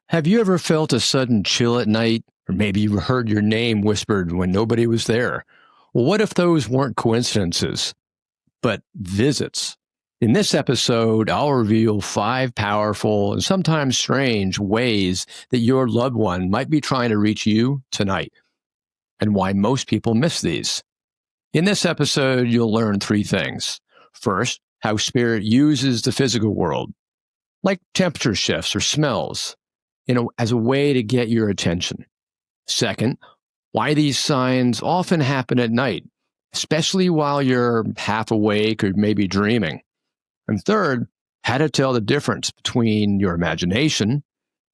Have you ever felt a sudden chill at night? Or maybe you heard your name whispered when nobody was there? Well, what if those weren't coincidences, but visits? In this episode, I'll reveal 5 powerful and sometimes strange ways that your loved one might be trying to reach you tonight, and why most people miss these. In this episode, you'll learn 3 things. First, how spirit uses the physical world, like temperature shifts or smells, as a way to get your attention. Second, why these signs often happen at night, especially while you're half awake or maybe dreaming. And third, how to tell the difference between your imagination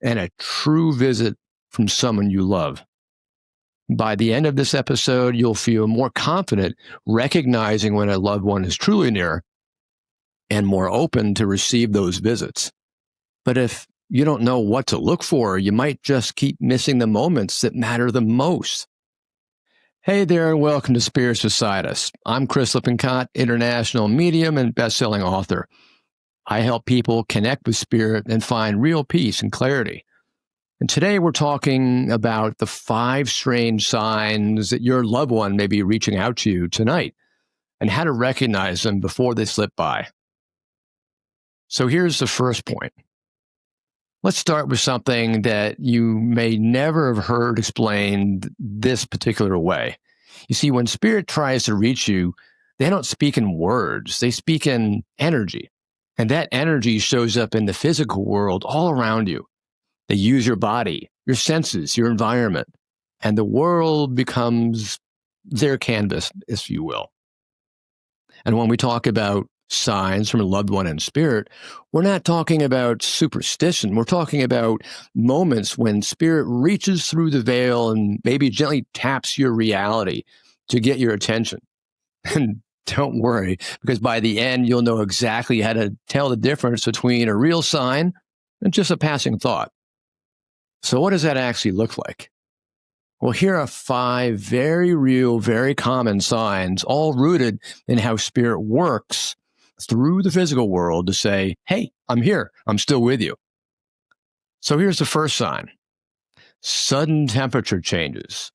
and a true visit from someone you love. By the end of this episode, you'll feel more confident recognizing when a loved one is truly near and more open to receive those visits. But if you don't know what to look for, you might just keep missing the moments that matter the most. Hey there, and welcome to Spirits Beside Us. I'm Chris Lippincott, international medium and best-selling author. I help people connect with spirit and find real peace and clarity. And today we're talking about the 5 strange signs that your loved one may be reaching out to you tonight, and how to recognize them before they slip by. So here's the first point. Let's start with something that you may never have heard explained this particular way. You see, when spirit tries to reach you, they don't speak in words, they speak in energy. And that energy shows up in the physical world all around you. They use your body, your senses, your environment, and the world becomes their canvas, if you will. And when we talk about signs from a loved one in spirit, we're not talking about superstition. We're talking about moments when spirit reaches through the veil and maybe gently taps your reality to get your attention. And don't worry, because by the end, you'll know exactly how to tell the difference between a real sign and just a passing thought. So what does that actually look like? Well, here are 5 very real, very common signs, all rooted in how spirit works through the physical world to say, hey, I'm here. I'm still with you. So here's the first sign. Sudden temperature changes.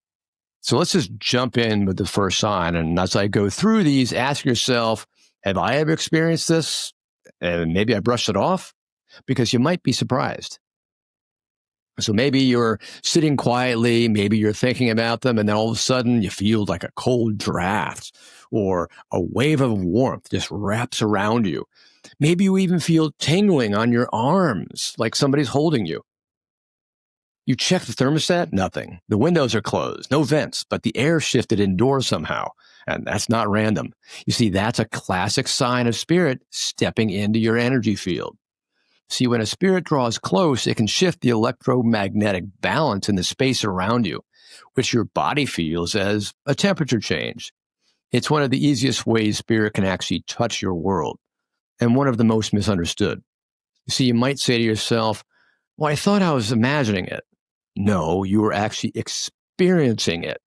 So let's just jump in with the first sign. And as I go through these, ask yourself, have I ever experienced this? And maybe I brushed it off, because you might be surprised. So maybe you're sitting quietly, maybe you're thinking about them, and then all of a sudden you feel like a cold draft or a wave of warmth just wraps around you. Maybe you even feel tingling on your arms, like somebody's holding you. You check the thermostat, nothing. The windows are closed, no vents, but the air shifted indoors somehow. And that's not random. You see, that's a classic sign of spirit stepping into your energy field. See, when a spirit draws close, it can shift the electromagnetic balance in the space around you, which your body feels as a temperature change. It's one of the easiest ways spirit can actually touch your world, and one of the most misunderstood. You see, you might say to yourself, well, I thought I was imagining it. No, you were actually experiencing it.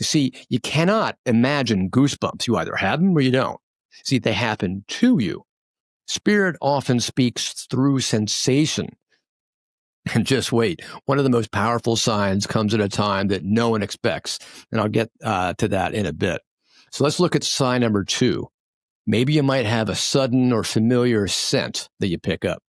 You see, you cannot imagine goosebumps. You either have them or you don't. See, they happen to you. Spirit often speaks through sensation. And just wait, one of the most powerful signs comes at a time that no one expects. And I'll get to that in a bit. So let's look at sign number 2. Maybe you might have a sudden or familiar scent that you pick up.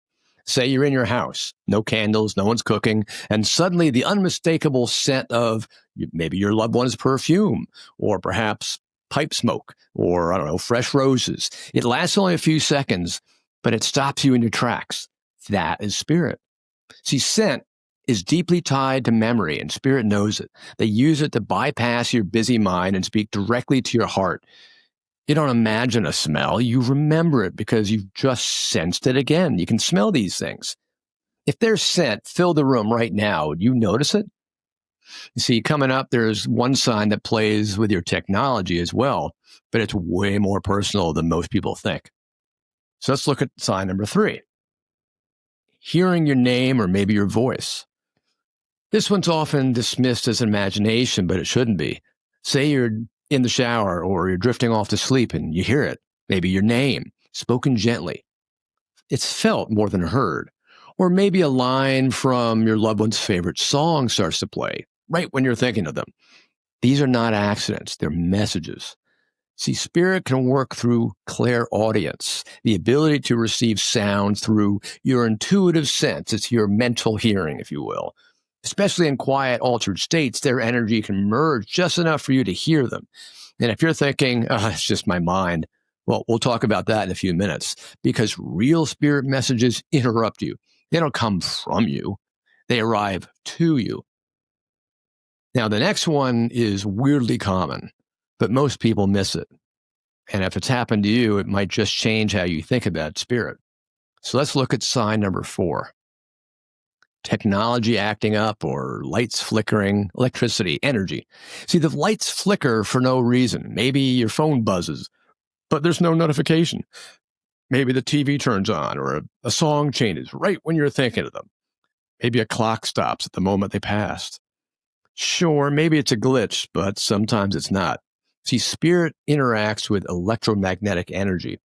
Say you're in your house, no candles, no one's cooking, and suddenly the unmistakable scent of maybe your loved one's perfume, or perhaps pipe smoke, or I don't know, fresh roses. It lasts only a few seconds, but it stops you in your tracks. That is spirit. See, scent is deeply tied to memory, and spirit knows it. They use it to bypass your busy mind and speak directly to your heart. You don't imagine a smell, you remember it because you've just sensed it again. You can smell these things. If there's scent, fill the room right now. Do you notice it? You see, coming up, there's one sign that plays with your technology as well, but it's way more personal than most people think. So let's look at sign number 3. Hearing your name or maybe your voice. This one's often dismissed as imagination, but it shouldn't be. Say you're in the shower or you're drifting off to sleep and you hear it, maybe your name, spoken gently. It's felt more than heard. Or maybe a line from your loved one's favorite song starts to play right when you're thinking of them. These are not accidents, they're messages. See, spirit can work through clairaudience, the ability to receive sound through your intuitive sense. It's your mental hearing, if you will. Especially in quiet, altered states, their energy can merge just enough for you to hear them. And if you're thinking, oh, it's just my mind, well, we'll talk about that in a few minutes because real spirit messages interrupt you. They don't come from you, they arrive to you. Now, the next one is weirdly common, but most people miss it. And if it's happened to you, it might just change how you think about spirit. So let's look at sign number 4. Technology acting up or lights flickering, electricity, energy. See, the lights flicker for no reason. Maybe your phone buzzes, but there's no notification. Maybe the TV turns on or a song changes right when you're thinking of them. Maybe a clock stops at the moment they passed. Sure, maybe it's a glitch, but sometimes it's not. See, spirit interacts with electromagnetic energy,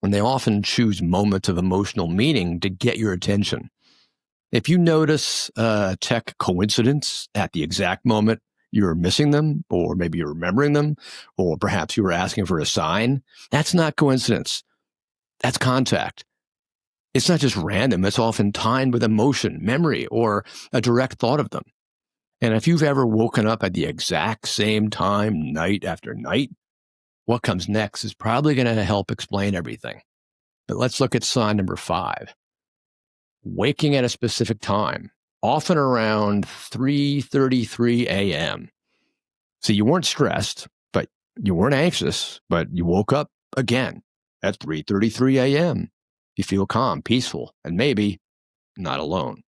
and they often choose moments of emotional meaning to get your attention. If you notice a tech coincidence at the exact moment you're missing them, or maybe you're remembering them, or perhaps you were asking for a sign, that's not coincidence. That's contact. It's not just random. It's often timed with emotion, memory, or a direct thought of them. And if you've ever woken up at the exact same time, night after night, what comes next is probably going to help explain everything. But let's look at sign number 5. Waking at a specific time, often around 3:33 a.m. So you weren't stressed, but you weren't anxious, but you woke up again at 3:33 a.m. You feel calm, peaceful, and maybe not alone.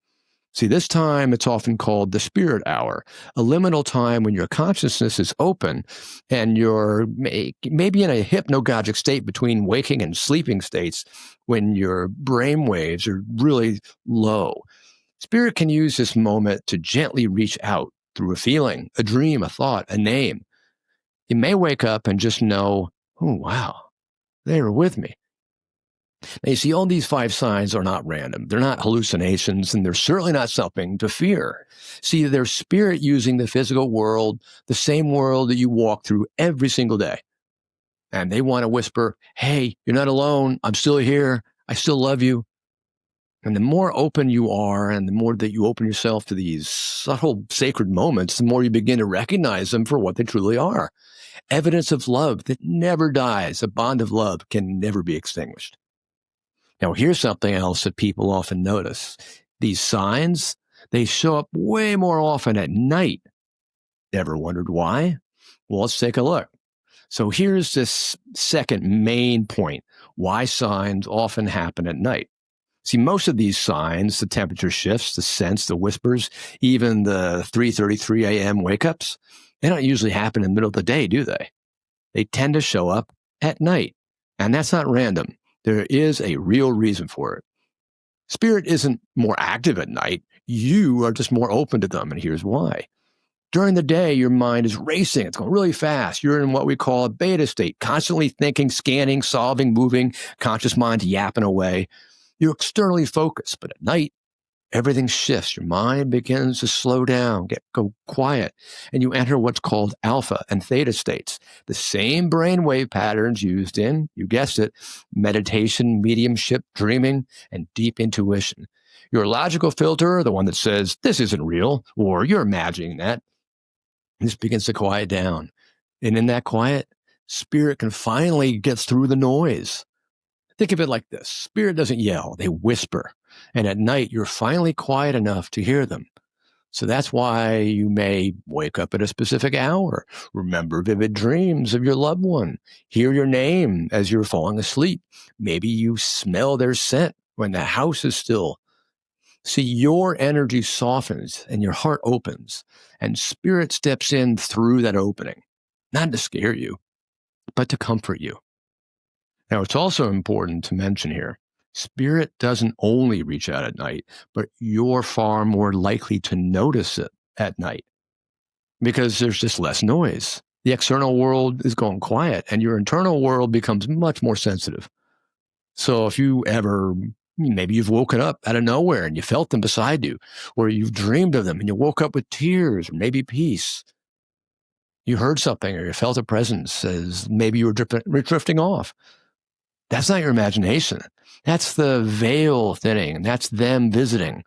See, this time it's often called the spirit hour, a liminal time when your consciousness is open and you're maybe in a hypnagogic state between waking and sleeping states when your brain waves are really low. Spirit can use this moment to gently reach out through a feeling, a dream, a thought, a name. You may wake up and just know, oh, wow, they were with me. Now, you see, all these 5 signs are not random. They're not hallucinations, and they're certainly not something to fear. See, they're spirit using the physical world, the same world that you walk through every single day. And they want to whisper, hey, you're not alone. I'm still here. I still love you. And the more open you are and the more that you open yourself to these subtle sacred moments, the more you begin to recognize them for what they truly are. Evidence of love that never dies. A bond of love can never be extinguished. Now, here's something else that people often notice. These signs, they show up way more often at night. Ever wondered why? Well, let's take a look. So here's this second main point, why signs often happen at night. See, most of these signs, the temperature shifts, the sense, the whispers, even the 3:33 a.m. wake-ups, they don't usually happen in the middle of the day, do they? They tend to show up at night. And that's not random. There is a real reason for it. Spirit isn't more active at night. You are just more open to them, and here's why. During the day, your mind is racing. It's going really fast. You're in what we call a beta state, constantly thinking, scanning, solving, moving, conscious mind's yapping away. You're externally focused, but at night, everything shifts. Your mind begins to slow down, go quiet, and you enter what's called alpha and theta states, the same brainwave patterns used in, you guessed it, meditation, mediumship, dreaming, and deep intuition. Your logical filter, the one that says, this isn't real, or you're imagining that, this begins to quiet down. And in that quiet, spirit can finally get through the noise. Think of it like this. Spirit doesn't yell, they whisper. And at night, you're finally quiet enough to hear them. So that's why you may wake up at a specific hour, remember vivid dreams of your loved one, hear your name as you're falling asleep. Maybe you smell their scent when the house is still. See, your energy softens and your heart opens, and spirit steps in through that opening, not to scare you, but to comfort you. Now, it's also important to mention here, spirit doesn't only reach out at night, but you're far more likely to notice it at night because there's just less noise. The external world is going quiet and your internal world becomes much more sensitive. So if you ever Maybe you've woken up out of nowhere and you felt them beside you, or you've dreamed of them and you woke up with tears or maybe peace. You heard something or you felt a presence as maybe you were drifting off. That's not your imagination. That's the veil thinning. That's them visiting.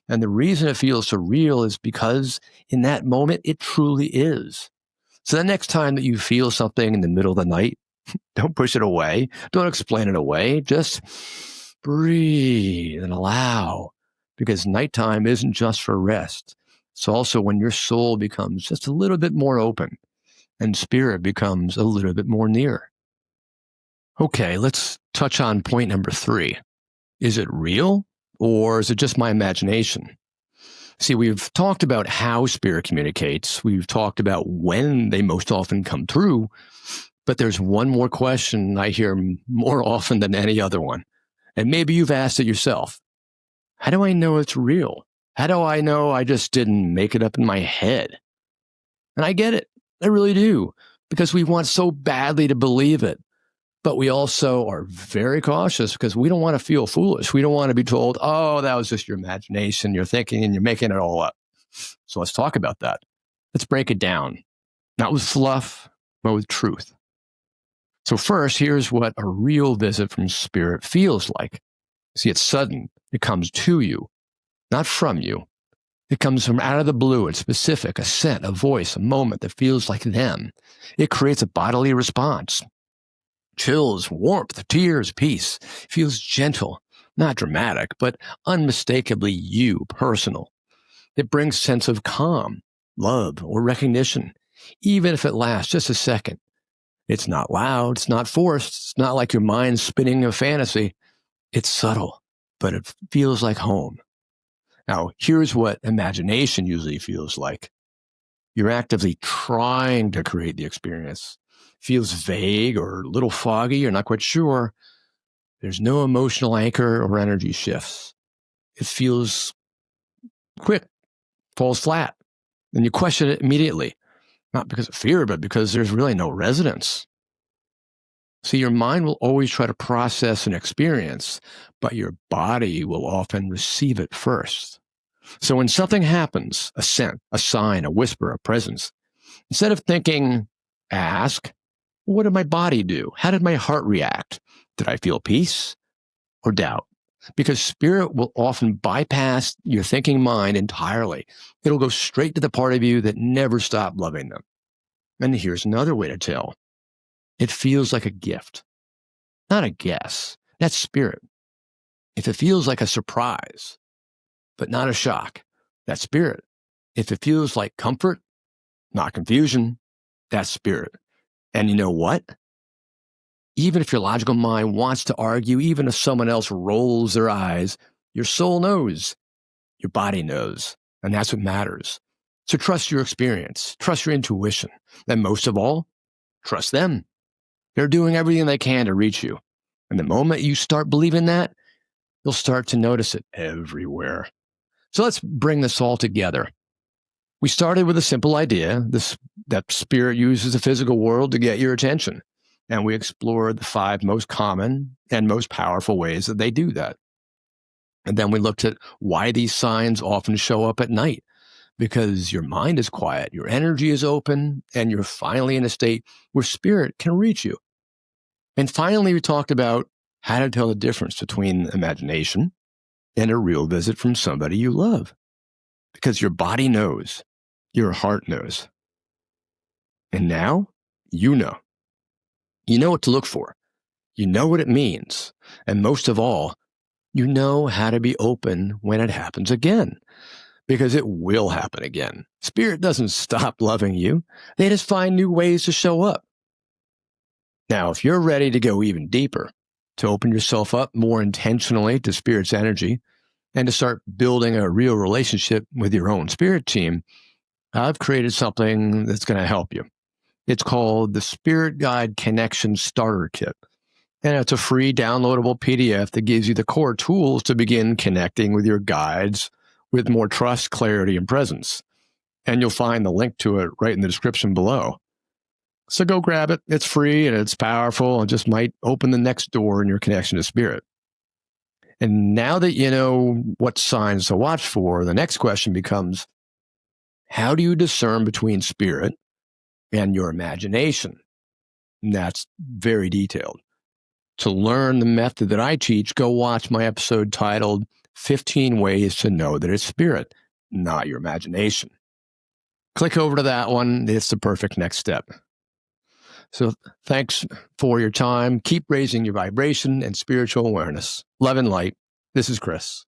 And the reason it feels so real is because in that moment, it truly is. So the next time that you feel something in the middle of the night, don't push it away. Don't explain it away. Just breathe and allow, because nighttime isn't just for rest. It's also when your soul becomes just a little bit more open and spirit becomes a little bit more near. Okay, let's touch on point number 3. Is it real or is it just my imagination? See, we've talked about how spirit communicates. We've talked about when they most often come through. But there's one more question I hear more often than any other one. And maybe you've asked it yourself. How do I know it's real? How do I know I just didn't make it up in my head? And I get it. I really do. Because we want so badly to believe it. But we also are very cautious because we don't want to feel foolish. We don't want to be told, oh, that was just your imagination. You're thinking and you're making it all up. So let's talk about that. Let's break it down. Not with fluff, but with truth. So first, here's what a real visit from spirit feels like. See, it's sudden. It comes to you, not from you. It comes from out of the blue. It's specific, a scent, a voice, a moment that feels like them. It creates a bodily response. Chills, warmth, tears, peace. It feels gentle, not dramatic, but unmistakably you, personal. It brings sense of calm, love, or recognition, even if it lasts just a second. It's not loud. It's not forced. It's not like your mind spinning a fantasy. It's subtle, but it feels like home. Now, here's what imagination usually feels like. You're actively trying to create the experience. Feels vague or a little foggy. You're not quite sure. There's no emotional anchor or energy shifts. It feels quick, falls flat, and you question it immediately. Not because of fear, but because there's really no resonance. See, your mind will always try to process an experience, but your body will often receive it first. So when something happens, a scent, a sign, a whisper, a presence, instead of thinking, ask, what did my body do? How did my heart react? Did I feel peace or doubt? Because spirit will often bypass your thinking mind entirely. It'll go straight to the part of you that never stopped loving them. And here's another way to tell. It feels like a gift, not a guess. That's spirit. If it feels like a surprise, but not a shock, that's spirit. If it feels like comfort, not confusion, that's spirit. And you know what? Even if your logical mind wants to argue, even if someone else rolls their eyes, your soul knows, your body knows, and that's what matters. So trust your experience, trust your intuition, and most of all, trust them. They're doing everything they can to reach you. And the moment you start believing that, you'll start to notice it everywhere. So let's bring this all together. We started with a simple idea, that spirit uses the physical world to get your attention. And we explored the 5 most common and most powerful ways that they do that. And then we looked at why these signs often show up at night. Because your mind is quiet, your energy is open, and you're finally in a state where spirit can reach you. And finally, we talked about how to tell the difference between imagination and a real visit from somebody you love. Because your body knows, your heart knows. And now, you know. You know what to look for. You know what it means. And most of all, you know how to be open when it happens again. Because it will happen again. Spirit doesn't stop loving you. They just find new ways to show up. Now, if you're ready to go even deeper, to open yourself up more intentionally to Spirit's energy, and to start building a real relationship with your own spirit team, I've created something that's going to help you. It's called the Spirit Guide Connection Starter Kit. And it's a free downloadable PDF that gives you the core tools to begin connecting with your guides with more trust, clarity, and presence. And you'll find the link to it right in the description below. So go grab it. It's free and it's powerful and just might open the next door in your connection to spirit. And now that you know what signs to watch for, the next question becomes, how do you discern between spirit and your imagination? And that's very detailed. To learn the method that I teach, go watch my episode titled 15 Ways to Know That It's Spirit, Not Your Imagination. Click over to that one. It's the perfect next step. So thanks for your time. Keep raising your vibration and spiritual awareness. Love and light. This is Chris.